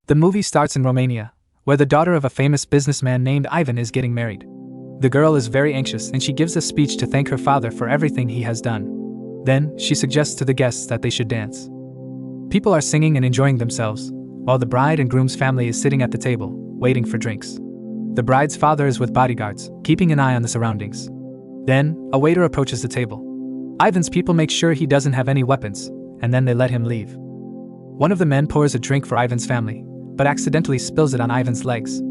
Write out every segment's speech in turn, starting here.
The movie starts in Romania, where the daughter of a famous businessman named Ivan is getting married. The girl is very anxious and she gives a speech to thank her father for everything he has done. Then, she suggests to the guests that they should dance. People are singing and enjoying themselves, while the bride and groom's family is sitting at the table, waiting for drinks. The bride's father is with bodyguards, keeping an eye on the surroundings. Then, a waiter approaches the table. Ivan's people make sure he doesn't have any weapons, and then they let him leave. One of the men pours a drink for Ivan's family, but accidentally spills it on Ivan's legs.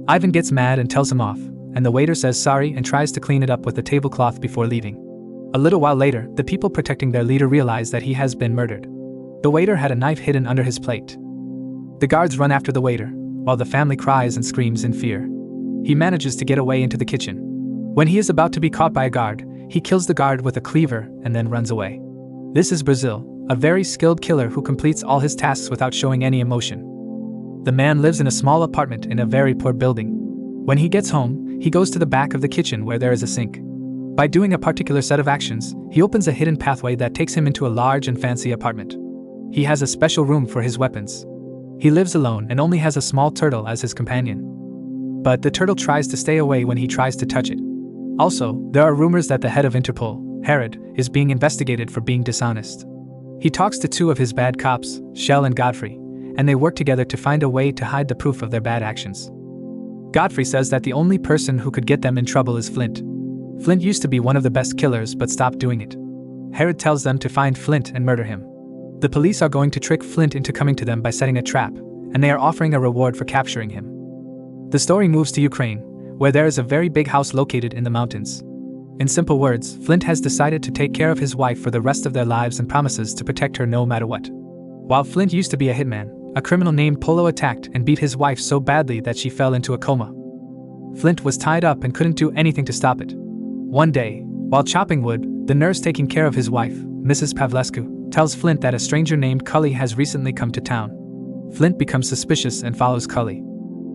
Ivan gets mad and tells him off, and the waiter says sorry and tries to clean it up with a tablecloth before leaving. A little while later, the people protecting their leader realize that he has been murdered. The waiter had a knife hidden under his plate. The guards run after the waiter, while the family cries and screams in fear. He manages to get away into the kitchen. When he is about to be caught by a guard, he kills the guard with a cleaver and then runs away. This is Brazil, a very skilled killer who completes all his tasks without showing any emotion. The man lives in a small apartment in a very poor building. When he gets home, he goes to the back of the kitchen where there is a sink. By doing a particular set of actions, he opens a hidden pathway that takes him into a large and fancy apartment. He has a special room for his weapons. He lives alone and only has a small turtle as his companion. But the turtle tries to stay away when he tries to touch it. Also, there are rumors that the head of Interpol, Herod, is being investigated for being dishonest. He talks to two of his bad cops, Shell and Godfrey, and they work together to find a way to hide the proof of their bad actions. Godfrey says that the only person who could get them in trouble is Flint. Flint used to be one of the best killers but stopped doing it. Herod tells them to find Flint and murder him. The police are going to trick Flint into coming to them by setting a trap, and they are offering a reward for capturing him. The story moves to Ukraine, where there is a very big house located in the mountains. In simple words, Flint has decided to take care of his wife for the rest of their lives and promises to protect her no matter what. While Flint used to be a hitman, a criminal named Polo attacked and beat his wife so badly that she fell into a coma. Flint was tied up and couldn't do anything to stop it. One day, while chopping wood, the nurse taking care of his wife, Mrs. Pavlescu, tells Flint that a stranger named Cully has recently come to town. Flint becomes suspicious and follows Cully.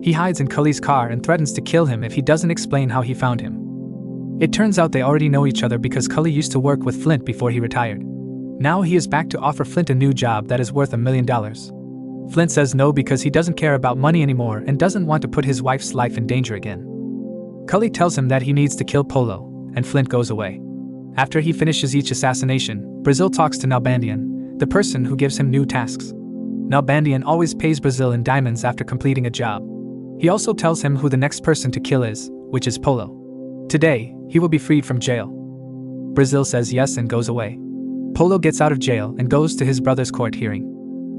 He hides in Cully's car and threatens to kill him if he doesn't explain how he found him. It turns out they already know each other because Cully used to work with Flint before he retired. Now he is back to offer Flint a new job that is worth $1 million. Flint says no because he doesn't care about money anymore and doesn't want to put his wife's life in danger again. Cully tells him that he needs to kill Polo, and Flint goes away. After he finishes each assassination, Brazil talks to Nalbandian, the person who gives him new tasks. Nalbandian always pays Brazil in diamonds after completing a job. He also tells him who the next person to kill is, which is Polo. Today, he will be freed from jail. Brazil says yes and goes away. Polo gets out of jail and goes to his brother's court hearing.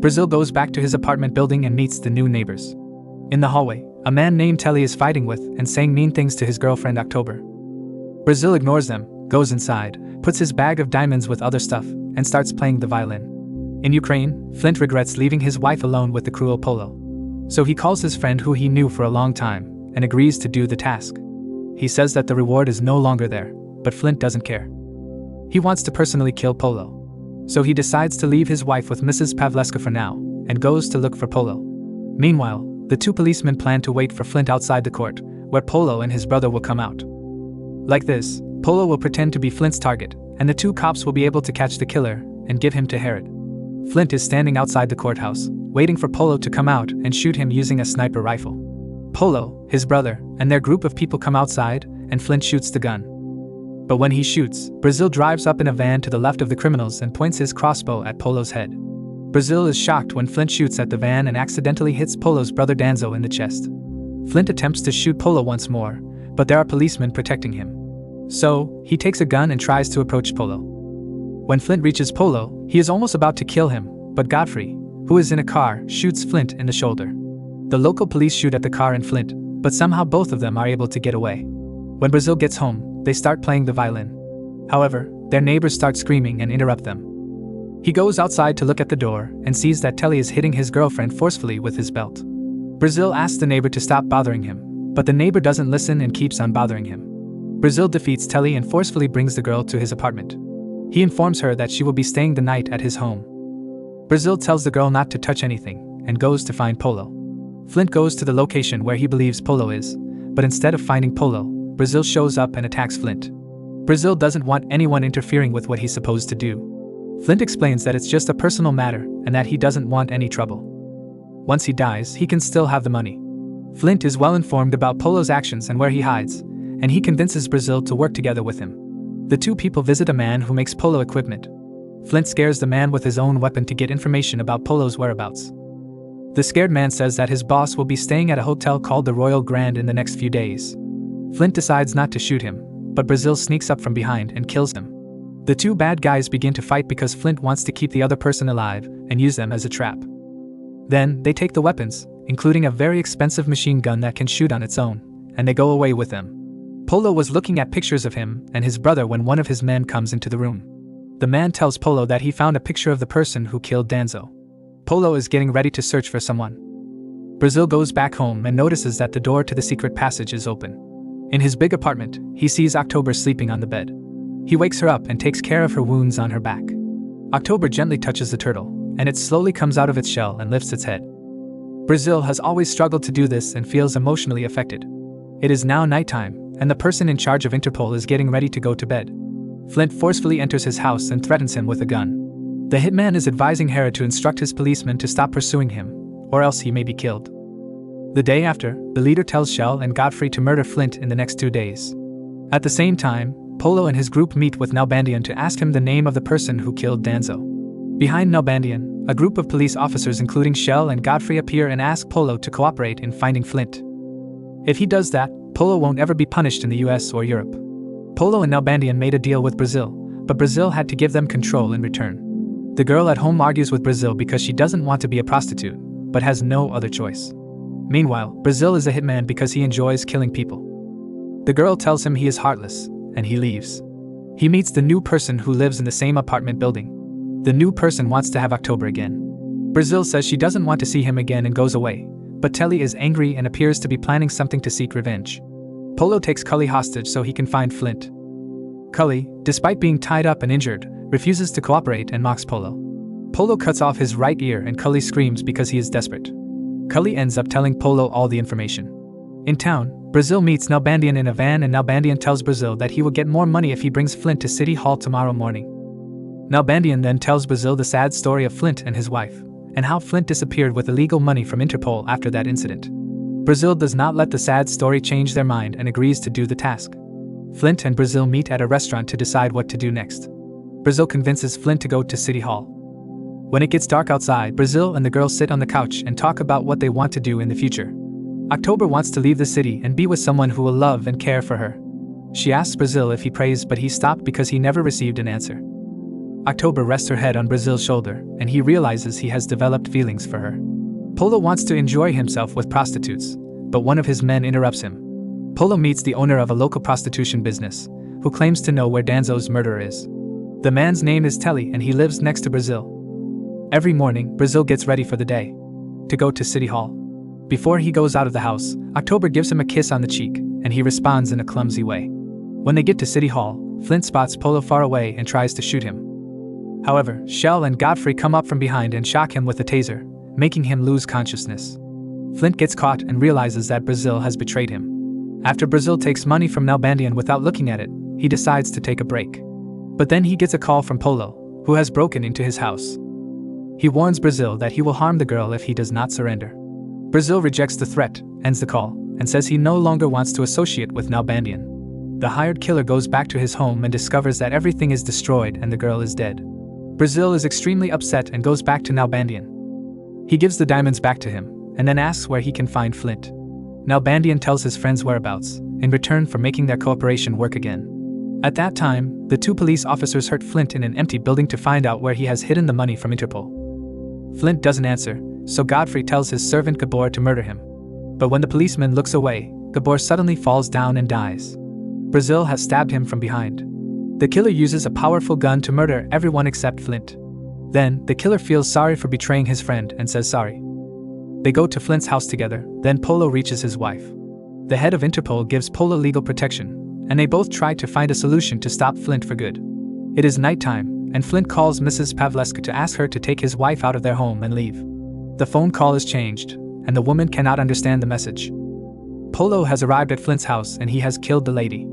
Brazil goes back to his apartment building and meets the new neighbors. In the hallway, a man named Telly is fighting with and saying mean things to his girlfriend October. Brazil ignores them, goes inside, puts his bag of diamonds with other stuff, and starts playing the violin. In Ukraine, Flint regrets leaving his wife alone with the cruel Polo. So he calls his friend who he knew for a long time, and agrees to do the task. He says that the reward is no longer there, but Flint doesn't care. He wants to personally kill Polo. So he decides to leave his wife with Mrs. Pavlescu for now, and goes to look for Polo. Meanwhile, the two policemen plan to wait for Flint outside the court, where Polo and his brother will come out. Like this, Polo will pretend to be Flint's target, and the two cops will be able to catch the killer and give him to Herod. Flint is standing outside the courthouse, waiting for Polo to come out and shoot him using a sniper rifle. Polo, his brother, and their group of people come outside, and Flint shoots the gun. But when he shoots, Brazil drives up in a van to the left of the criminals and points his crossbow at Polo's head. Brazil is shocked when Flint shoots at the van and accidentally hits Polo's brother Danzo in the chest. Flint attempts to shoot Polo once more, but there are policemen protecting him. So, he takes a gun and tries to approach Polo. When Flint reaches Polo, he is almost about to kill him, but Godfrey, who is in a car, shoots Flint in the shoulder. The local police shoot at the car and Flint, but somehow both of them are able to get away. When Brazil gets home, they start playing the violin. However, their neighbors start screaming and interrupt them. He goes outside to look at the door and sees that Telly is hitting his girlfriend forcefully with his belt. Brazil asks the neighbor to stop bothering him, but the neighbor doesn't listen and keeps on bothering him. Brazil defeats Telly and forcefully brings the girl to his apartment. He informs her that she will be staying the night at his home. Brazil tells the girl not to touch anything and goes to find Polo. Flint goes to the location where he believes Polo is, but instead of finding Polo, Brazil shows up and attacks Flint. Brazil doesn't want anyone interfering with what he's supposed to do. Flint explains that it's just a personal matter and that he doesn't want any trouble. Once he dies, he can still have the money. Flint is well informed about Polo's actions and where he hides, and he convinces Brazil to work together with him. The two people visit a man who makes Polo equipment. Flint scares the man with his own weapon to get information about Polo's whereabouts. The scared man says that his boss will be staying at a hotel called the Royal Grand in the next few days. Flint decides not to shoot him, but Brazil sneaks up from behind and kills him. The two bad guys begin to fight because Flint wants to keep the other person alive and use them as a trap. Then, they take the weapons, including a very expensive machine gun that can shoot on its own, and they go away with them. Polo was looking at pictures of him and his brother when one of his men comes into the room. The man tells Polo that he found a picture of the person who killed Danzo. Polo is getting ready to search for someone. Brazil goes back home and notices that the door to the secret passage is open. In his big apartment, he sees October sleeping on the bed. He wakes her up and takes care of her wounds on her back. October gently touches the turtle, and it slowly comes out of its shell and lifts its head. Brazil has always struggled to do this and feels emotionally affected. It is now nighttime, and the person in charge of Interpol is getting ready to go to bed. Flint forcefully enters his house and threatens him with a gun. The hitman is advising Hera to instruct his policemen to stop pursuing him, or else he may be killed. The day after, the leader tells Shell and Godfrey to murder Flint in the next 2 days. At the same time, Polo and his group meet with Nalbandian to ask him the name of the person who killed Danzo. Behind Nalbandian, a group of police officers including Shell and Godfrey appear and ask Polo to cooperate in finding Flint. If he does that, Polo won't ever be punished in the US or Europe. Polo and Nalbandian made a deal with Brazil, but Brazil had to give them control in return. The girl at home argues with Brazil because she doesn't want to be a prostitute, but has no other choice. Meanwhile, Brazil is a hitman because he enjoys killing people. The girl tells him he is heartless, and he leaves. He meets the new person who lives in the same apartment building. The new person wants to have October again. Brazil says she doesn't want to see him again and goes away, but Telly is angry and appears to be planning something to seek revenge. Polo takes Cully hostage so he can find Flint. Cully, despite being tied up and injured, refuses to cooperate and mocks Polo. Polo cuts off his right ear and Cully screams because he is desperate. Cully ends up telling Polo all the information. In town, Brazil meets Nalbandian in a van and Nalbandian tells Brazil that he will get more money if he brings Flint to City Hall tomorrow morning. Nalbandian then tells Brazil the sad story of Flint and his wife, and how Flint disappeared with illegal money from Interpol after that incident. Brazil does not let the sad story change their mind and agrees to do the task. Flint and Brazil meet at a restaurant to decide what to do next. Brazil convinces Flint to go to City Hall. When it gets dark outside, Brazil and the girl sit on the couch and talk about what they want to do in the future. October wants to leave the city and be with someone who will love and care for her. She asks Brazil if he prays, but he stopped because he never received an answer. October rests her head on Brazil's shoulder, and he realizes he has developed feelings for her. Polo wants to enjoy himself with prostitutes, but one of his men interrupts him. Polo meets the owner of a local prostitution business, who claims to know where Danzo's murderer is. The man's name is Telly and he lives next to Brazil. Every morning, Brazil gets ready for the day, to go to City Hall. Before he goes out of the house, October gives him a kiss on the cheek, and he responds in a clumsy way. When they get to City Hall, Flint spots Polo far away and tries to shoot him. However, Shell and Godfrey come up from behind and shock him with a taser, making him lose consciousness. Flint gets caught and realizes that Brazil has betrayed him. After Brazil takes money from Nalbandian without looking at it, he decides to take a break. But then he gets a call from Polo, who has broken into his house. He warns Brazil that he will harm the girl if he does not surrender. Brazil rejects the threat, ends the call, and says he no longer wants to associate with Nalbandian. The hired killer goes back to his home and discovers that everything is destroyed and the girl is dead. Brazil is extremely upset and goes back to Nalbandian. He gives the diamonds back to him, and then asks where he can find Flint. Nalbandian tells his friends' whereabouts, in return for making their cooperation work again. At that time, the two police officers hurt Flint in an empty building to find out where he has hidden the money from Interpol. Flint doesn't answer, so Godfrey tells his servant Gabor to murder him. But when the policeman looks away, Gabor suddenly falls down and dies. Brazil has stabbed him from behind. The killer uses a powerful gun to murder everyone except Flint. Then, the killer feels sorry for betraying his friend and says sorry. They go to Flint's house together, then Polo reaches his wife. The head of Interpol gives Polo legal protection, and they both try to find a solution to stop Flint for good. It is nighttime, and Flint calls Mrs. Pavleska to ask her to take his wife out of their home and leave. The phone call is changed, and the woman cannot understand the message. Polo has arrived at Flint's house and he has killed the lady.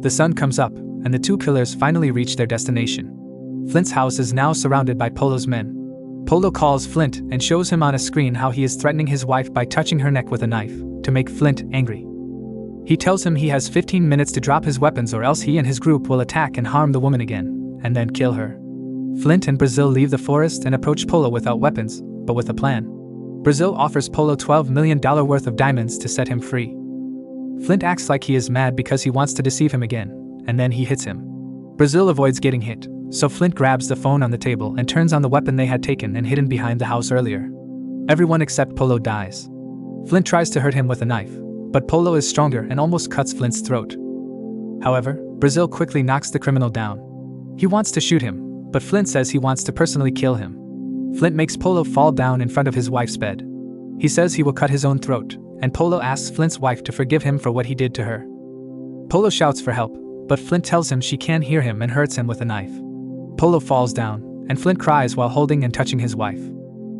The sun comes up, and the two killers finally reach their destination. Flint's house is now surrounded by Polo's men. Polo calls Flint and shows him on a screen how he is threatening his wife by touching her neck with a knife, to make Flint angry. He tells him he has 15 minutes to drop his weapons or else he and his group will attack and harm the woman again, and then kill her. Flint and Brazil leave the forest and approach Polo without weapons, but with a plan. Brazil offers Polo $12 million worth of diamonds to set him free. Flint acts like he is mad because he wants to deceive him again, and then he hits him. Brazil avoids getting hit, so Flint grabs the phone on the table and turns on the weapon they had taken and hidden behind the house earlier. Everyone except Polo dies. Flint tries to hurt him with a knife, but Polo is stronger and almost cuts Flint's throat. However, Brazil quickly knocks the criminal down. He wants to shoot him, but Flint says he wants to personally kill him. Flint makes Polo fall down in front of his wife's bed. He says he will cut his own throat, and Polo asks Flint's wife to forgive him for what he did to her. Polo shouts for help, but Flint tells him she can't hear him and hurts him with a knife. Polo falls down, and Flint cries while holding and touching his wife.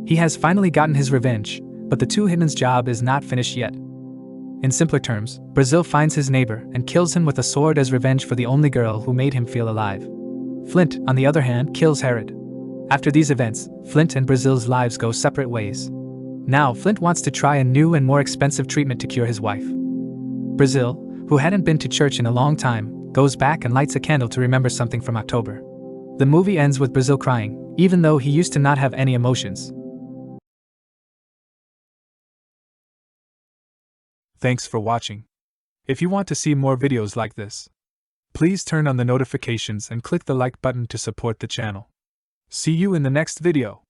He has finally gotten his revenge, but the two hitmen's job is not finished yet. In simpler terms, Brazil finds his neighbor and kills him with a sword as revenge for the only girl who made him feel alive. Flint, on the other hand, kills Herod. After these events, Flint and Brazil's lives go separate ways. Now Flint wants to try a new and more expensive treatment to cure his wife. Brazil, who hadn't been to church in a long time, goes back and lights a candle to remember something from October. The movie ends with Brazil crying, even though he used to not have any emotions. Thanks for watching. If you want to see more videos like this, please turn on the notifications and click the like button to support the channel. See you in the next video.